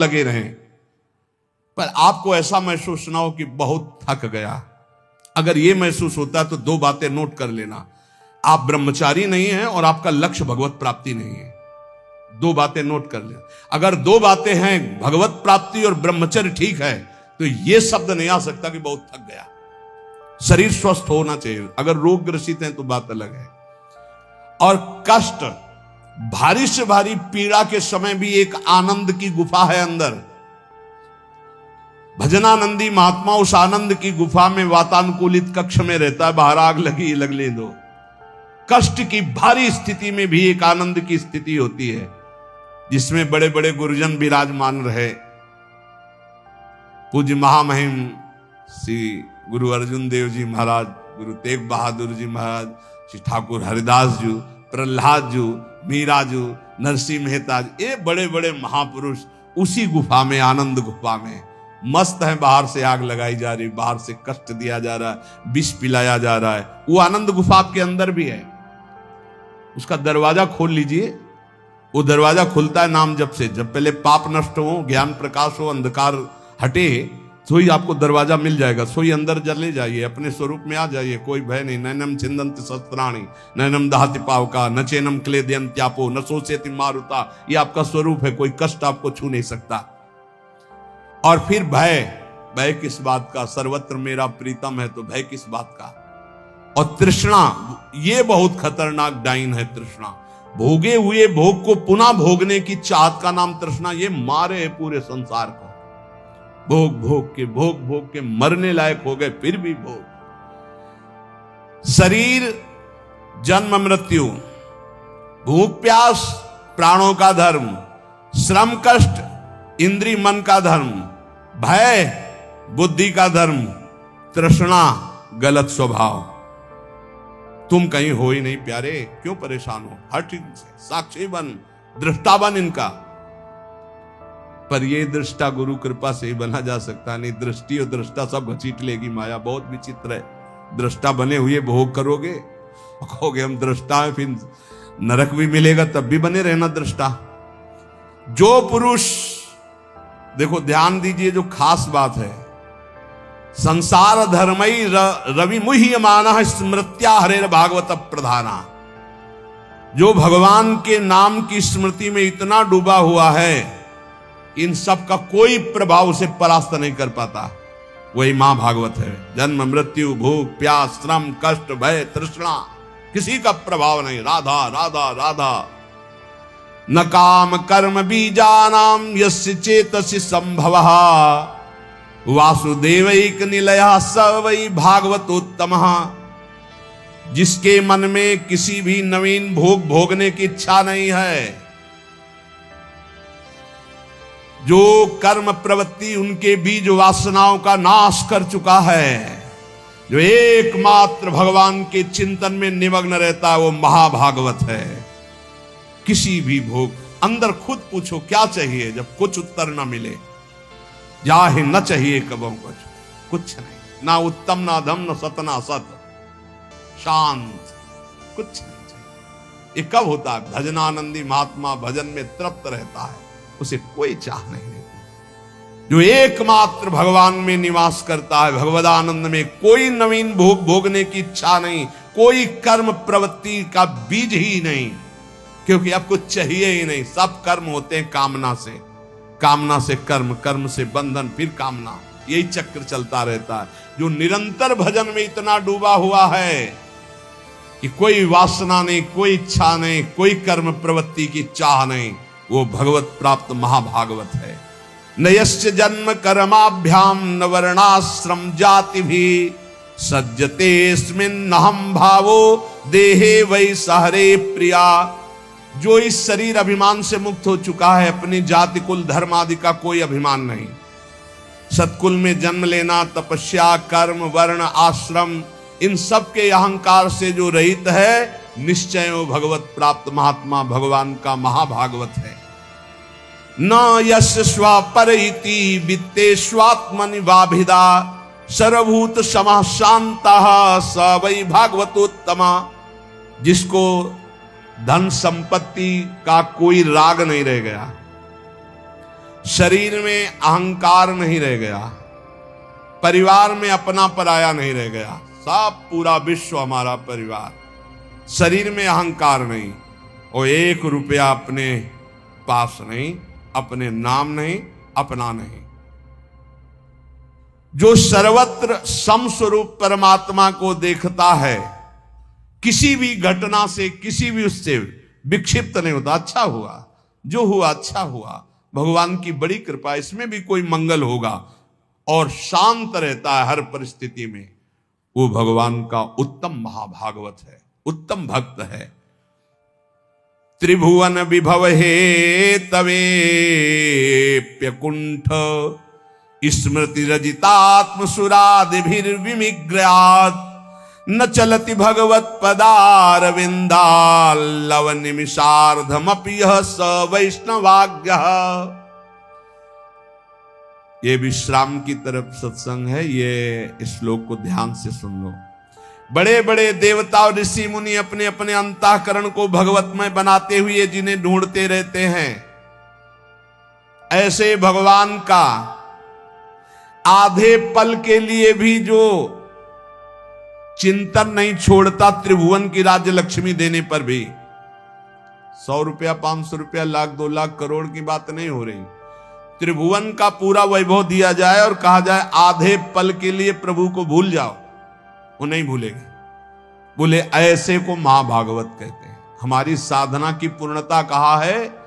लगे रहें, पर आपको ऐसा महसूस ना हो कि बहुत थक गया। अगर यह महसूस होता है तो दो बातें नोट कर लेना, आप ब्रह्मचारी नहीं हैं और आपका लक्ष्य भगवत प्राप्ति नहीं है। दो बातें नोट कर लेना। अगर दो बातें हैं, भगवत प्राप्ति और ब्रह्मचर्य ठीक है, तो यह शब्द नहीं आ सकता कि बहुत थक गया। शरीर स्वस्थ होना चाहिए। अगर रोग ग्रसित हैं तो बात अलग है। और कष्ट, भारी से भारी पीड़ा के समय भी एक आनंद की गुफा है अंदर। भजनानंदी महात्मा उस आनंद की गुफा में वातानुकूलित कक्ष में रहता है, बाहर आग लगी लगने दो। कष्ट की भारी स्थिति में भी एक आनंद की स्थिति होती है, जिसमें बड़े बड़े गुरुजन विराजमान रहे। पूज्य महामहिम श्री गुरु अर्जुन देव जी महाराज, गुरु तेग बहादुर जी महाराज, श्री ठाकुर हरिदास जी, प्रहलाद जी, मीरा जी, नरसिंह मेहता जी, ये बड़े बड़े महापुरुष उसी गुफा में, आनंद गुफा में मस्त हैं। बाहर से आग लगाई जा रही, बाहर से कष्ट दिया जा रहा है, विष पिलाया जा रहा है। वो आनंद गुफा आपके अंदर भी है। उसका दरवाजा खोल लीजिए। वो दरवाजा खुलता है नाम जप से। जब पहले पाप नष्ट हो, ज्ञान प्रकाश हो, अंधकार हटे, तो ही आपको दरवाजा मिल जाएगा। सोई अंदर चले जाइए, अपने स्वरूप में आ जाइए, कोई भय नहीं। नैनम छिंदन्ति शस्त्राणि नैनम दहति पावका न चैनम क्लेदयन्त्यापो न शोषयति मारुता। ये आपका स्वरूप है, कोई कष्ट आपको छू नहीं सकता। और फिर भय, भय किस बात का? सर्वत्र मेरा प्रीतम है, तो भय किस बात का? और तृष्णा, ये बहुत खतरनाक डाइन है तृष्णा। भोगे हुए भोग को पुनः भोगने की चाहत का नाम तृष्णा। ये मारे है पूरे संसार को। भोग भोग के मरने लायक हो गए, फिर भी भोग। शरीर, जन्म मृत्यु, भूख प्यास प्राणों का धर्म, श्रम कष्ट इंद्रिय मन का धर्म, भय बुद्धि का धर्म, तृष्णा गलत स्वभाव। तुम कहीं हो ही नहीं प्यारे, क्यों परेशान हो? हर चीज से साक्षी बन, दृष्टा बन इनका। पर ये दृष्टा गुरु कृपा से ही बना जा सकता नहीं। दृष्टि और दृष्टा सब घसीट लेगी माया। बहुत विचित्र है। दृष्टा बने हुए भोग करोगे, कहोगे हम दृष्टा है, फिर नरक भी मिलेगा, तब भी बने रहना दृष्टा। जो पुरुष, देखो ध्यान दीजिए, जो खास बात है, संसार धर्मई रवि मुह्यमानः स्मृत्या हरेर भागवत प्रधाना। जो भगवान के नाम की स्मृति में इतना डूबा हुआ है, इन सब का कोई प्रभाव उसे परास्त नहीं कर पाता। वही मां भागवत है। जन्म मृत्यु भूख प्यास श्रम कष्ट भय तृष्णा, किसी का प्रभाव नहीं। राधा राधा राधा। न काम कर्म बीजानाम यस्य चेतसि संभवः वासुदेवैक निलयः स वै भागवतोत्तमः। जिसके मन में किसी भी नवीन भोग भोगने की इच्छा नहीं है, जो कर्म प्रवृत्ति उनके बीज वासनाओं का नाश कर चुका है, जो एकमात्र भगवान के चिंतन में निमग्न रहता है, वो महाभागवत है। किसी भी भोग, अंदर खुद पूछो क्या चाहिए, जब कुछ उत्तर ना मिले, जाहे न चाहिए कबों कुछ नहीं, ना उत्तम ना धम न सत ना सत, शांत, कुछ नहीं चाहिए। ये कब होता है? भजनानंदी महात्मा भजन में तृप्त रहता है, उसे कोई चाह नहीं रहती। जो एकमात्र भगवान में निवास करता है, भगवदानंद में, कोई नवीन भोग भोगने की इच्छा नहीं, कोई कर्म प्रवृत्ति का बीज ही नहीं, क्योंकि अब कुछ चाहिए ही नहीं। सब कर्म होते हैं कामना से, कामना से कर्म, कर्म से बंधन, फिर कामना, यही चक्र चलता रहता है। जो निरंतर भजन में इतना डूबा हुआ है कि कोई वासना नहीं, कोई इच्छा नहीं, कोई कर्म प्रवृत्ति की चाह नहीं, वो भगवत प्राप्त महाभागवत है। न यस्य जन्म कर्माभ्याम न वर्णाश्रम जाति भी सज्जते नहम भावो देहे वै सहरे प्रिया। जो इस शरीर अभिमान से मुक्त हो चुका है, अपनी जाति कुल धर्म आदि का कोई अभिमान नहीं, सत्कुल में जन्म लेना, तपस्या कर्म वर्ण आश्रम, इन सब के अहंकार से जो रहित है, निश्चय वो भगवत प्राप्त महात्मा भगवान का महाभागवत है। न यस्य स्वपरइति वित्तेष्वात्मनि वाभिदा सर्वभूत समः शान्तः स वै भागवतोत्तमा। जिसको धन संपत्ति का कोई राग नहीं रह गया, शरीर में अहंकार नहीं रह गया, परिवार में अपना पराया नहीं रह गया, सब पूरा विश्व हमारा परिवार, शरीर में अहंकार नहीं, और 1 रुपया अपने पास नहीं, अपने नाम नहीं, अपना नहीं। जो सर्वत्र समस्वरूप परमात्मा को देखता है, किसी भी घटना से, किसी भी उससे विक्षिप्त नहीं होता। अच्छा हुआ, जो हुआ अच्छा हुआ, भगवान की बड़ी कृपा, इसमें भी कोई मंगल होगा, और शांत रहता है हर परिस्थिति में, वो भगवान का उत्तम महाभागवत है, उत्तम भक्त है। त्रिभुवन विभव हे तवेप्यकुंठ स्मृति रजितात्म सुरादिभिर्विमिग्रयात् न चलति भगवत पदारविंदाल्लव निमिषार्धमपि यः स वैष्णवाज्ञः। ये विश्राम की तरफ सत्संग है, ये श्लोक को ध्यान से सुन लो। बड़े बड़े देवता और ऋषि मुनि अपने अपने अंतःकरण को भगवतमय बनाते हुए जिन्हें ढूंढते रहते हैं, ऐसे भगवान का आधे पल के लिए भी जो चिंतन नहीं छोड़ता, त्रिभुवन की राज्य लक्ष्मी देने पर भी, 100 रुपया 500 रुपया लाख 2 लाख करोड़ की बात नहीं हो रही, त्रिभुवन का पूरा वैभव दिया जाए और कहा जाए आधे पल के लिए प्रभु को भूल जाओ, वो नहीं भूलेंगे। बोले ऐसे को महाभागवत कहते हैं। हमारी साधना की पूर्णता कहा है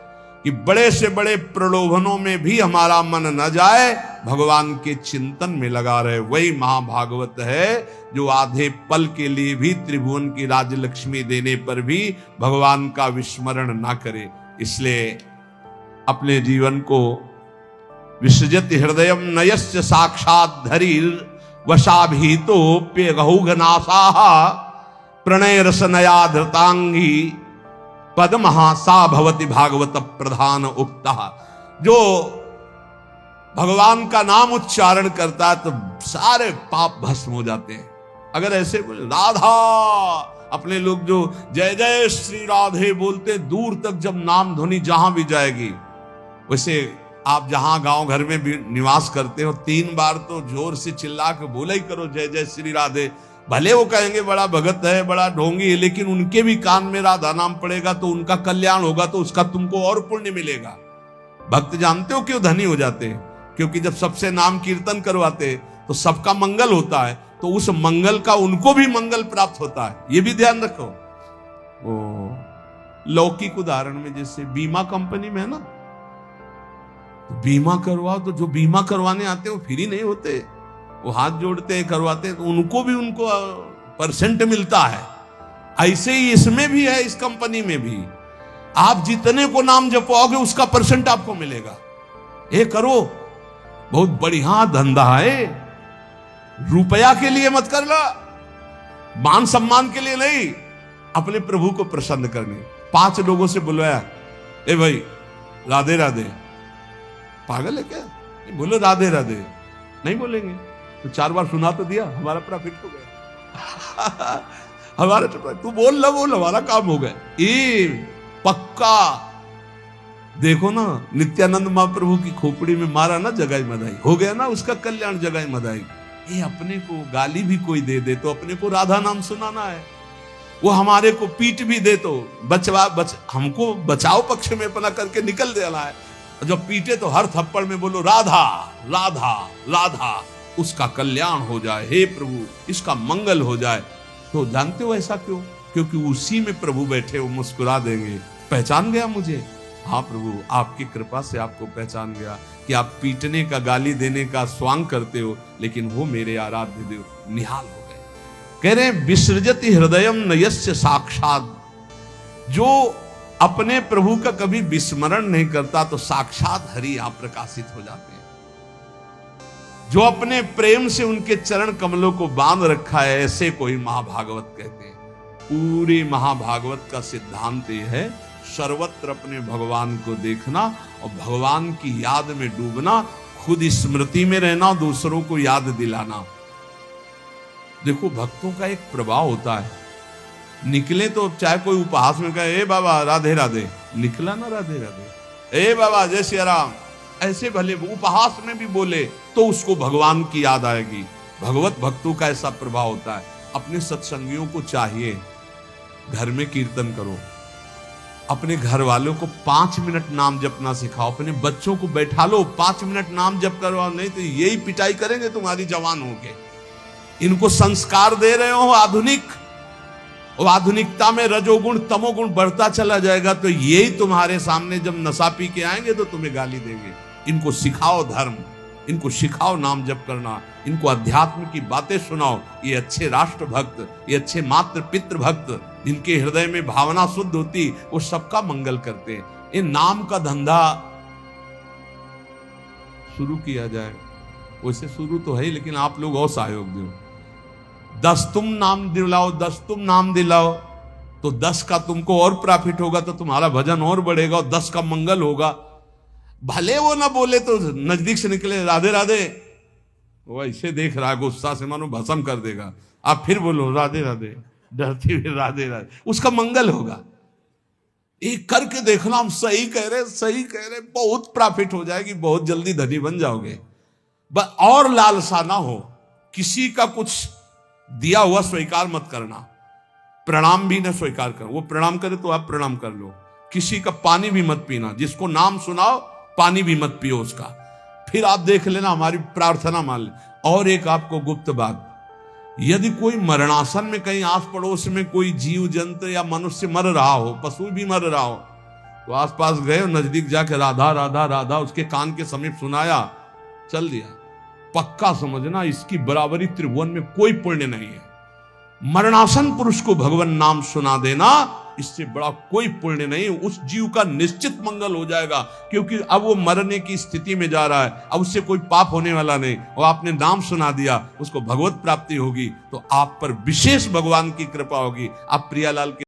कि बड़े से बड़े प्रलोभनों में भी हमारा मन न जाए, भगवान के चिंतन में लगा रहे, वही महाभागवत है जो आधे पल के लिए भी त्रिभुवन की राज्य लक्ष्मी देने पर भी भगवान का विस्मरण ना करे। इसलिए अपने जीवन को विसृजति हृदयम नयस्य साक्षात् धरीर वशाभीतोप्यगहुघनासाः प्रणय रसनया धृतांगी पद्महा सा भवति भागवत प्रधान उक्ता। जो भगवान का नाम उच्चारण करता है तो सारे पाप भस्म हो जाते हैं। अगर ऐसे राधा, अपने लोग जो जय जय श्री राधे बोलते, दूर तक जब नाम ध्वनि जहां भी जाएगी, वैसे आप जहां गांव घर में भी निवास करते हो, 3 बार तो जोर से चिल्ला के बोला ही करो जय जय श्री राधे। भले वो कहेंगे बड़ा भगत है, बड़ा ढोंगी है, लेकिन उनके भी कान में राधा नाम पड़ेगा तो उनका कल्याण होगा, तो उसका तुमको और पुण्य मिलेगा। भक्त जानते हो क्यों धनी हो जाते हैं? क्योंकि जब सबसे नाम कीर्तन करवाते तो सबका मंगल होता है, तो उस मंगल का उनको भी मंगल प्राप्त होता है। ये भी ध्यान रखो। ओ लौकिक उदाहरण में जैसे बीमा कंपनी में है ना, तो बीमा करवाओ, तो जो बीमा करवाने आते हैं वो फ्री नहीं होते, वो हाथ जोड़ते हैं, करवाते हैं, तो उनको भी उनको परसेंट मिलता है। ऐसे ही इसमें भी है, इस कंपनी में भी आप जितने को नाम जपवाओगे उसका परसेंट आपको मिलेगा। ये करो, बहुत बढ़िया धंधा है। रुपया के लिए मत करना, मान सम्मान के लिए नहीं, अपने प्रभु को प्रसन्न करने। 5 लोगों से बुलवाया, ए भाई राधे राधे। पागल है क्या? बोलो राधे राधे, नहीं बोलेंगे तो 4 बार सुना तो दिया, हमारा प्रॉफिट हो गया। हमारा तू बोल हमारा काम हो गया। ये पक्का देखो ना, नित्यानंद महाप्रभु की खोपड़ी में मारा ना जगाई मदाई, हो गया ना उसका कल्याण जगाई मदाई। ये अपने को गाली भी कोई दे दे तो अपने को राधा नाम सुनाना है, वो हमारे को पीट भी दे तो हमको बचाव पक्ष में अपना करके निकल देना है। जब पीटे तो हर थप्पड़ में बोलो राधा राधा राधा, उसका कल्याण हो जाए, हे प्रभु इसका मंगल हो जाए। तो जानते हो ऐसा क्यों? क्योंकि उसी में प्रभु बैठे, वो मुस्कुरा देंगे, पहचान गया मुझे? हाँ प्रभु, आपकी कृपा से आपको पहचान गया कि आप पीटने का, गाली देने का स्वांग करते हो, लेकिन वो मेरे आराध्य देव निहाल हो गए। कह रहे विसृजति हृदयम नयस्य साक्षात्, जो अपने प्रभु का कभी विस्मरण नहीं करता तो साक्षात हरि आप प्रकाशित हो जाते हैं। जो अपने प्रेम से उनके चरण कमलों को बांध रखा है, ऐसे कोई महाभागवत कहते हैं। पूरी महाभागवत का सिद्धांत यह है, सर्वत्र अपने भगवान को देखना और भगवान की याद में डूबना, खुद स्मृति में रहना और दूसरों को याद दिलाना। देखो भक्तों का एक प्रभाव होता है, निकले तो चाहे कोई उपहास में कहे ए बाबा राधे राधे, निकला ना राधे राधे, ए बाबा जय सिया राम, ऐसे भले उपहास में भी बोले तो उसको भगवान की याद आएगी। भगवत भक्तों का ऐसा प्रभाव होता है। अपने सत्संगियों को चाहिए घर में कीर्तन करो, अपने घर वालों को 5 मिनट नाम जपना सिखाओ, अपने बच्चों को बैठा लो 5 मिनट नाम जप करवाओ, नहीं तो यही पिटाई करेंगे तुम्हारी जवान होके। इनको संस्कार दे रहे हो आधुनिक, और आधुनिकता में रजोगुण तमोगुण बढ़ता चला जाएगा, तो यही तुम्हारे सामने जब नशा पी के आएंगे तो तुम्हें गाली देंगे। इनको सिखाओ धर्म, इनको सिखाओ नाम जप करना, इनको अध्यात्म की बातें सुनाओ। ये अच्छे राष्ट्र भक्त, ये अच्छे मातृ पितृ भक्त, जिनके हृदय में भावना शुद्ध होती, वो सबका मंगल करते हैं। ये नाम का धंधा शुरू किया जाए, वैसे शुरू तो है ही, लेकिन आप लोग और सहयोग दो। 10 तुम नाम दिलाओ, 10 तुम नाम दिलाओ, तो 10 का तुमको और प्रॉफिट होगा, तो तुम्हारा भजन और बढ़ेगा और 10 का मंगल होगा। भले वो ना बोले तो नजदीक से निकले राधे राधे, वो ऐसे देख रहा है गुस्सा से मानो भस्म कर देगा। आप फिर बोलो राधे राधे, डरती हुई राधे राधे, उसका मंगल होगा। एक करके देखना, हम सही कह रहे, सही कह रहे, बहुत प्रॉफिट हो जाएगी, बहुत जल्दी धनी बन जाओगे। बस और लालसा ना हो, किसी का कुछ दिया हुआ स्वीकार मत करना, प्रणाम भी ना स्वीकार करो। वो प्रणाम करे तो आप प्रणाम कर लो। किसी का पानी भी मत पीना, जिसको नाम सुनाओ पानी भी मत पियो उसका। फिर आप देख लेना, हमारी प्रार्थना मान ले। और एक आपको गुप्त बात, यदि कोई मरणासन में कहीं आस पड़ोस में कोई जीव जंतु या मनुष्य मर रहा हो, पशु भी मर रहा हो, तो आसपास गए और नजदीक जाके राधा राधा राधा उसके कान के समीप सुनाया, चल दिया, पक्का समझना इसकी बराबरी त्रिभुवन में कोई पुण्य नहीं है। मरणासन पुरुष को भगवान नाम सुना देना, इससे बड़ा कोई पुण्य नहीं। उस जीव का निश्चित मंगल हो जाएगा, क्योंकि अब वो मरने की स्थिति में जा रहा है, अब उससे कोई पाप होने वाला नहीं, और आपने नाम सुना दिया, उसको भगवत प्राप्ति होगी, तो आप पर विशेष भगवान की कृपा होगी। आप प्रियालाल के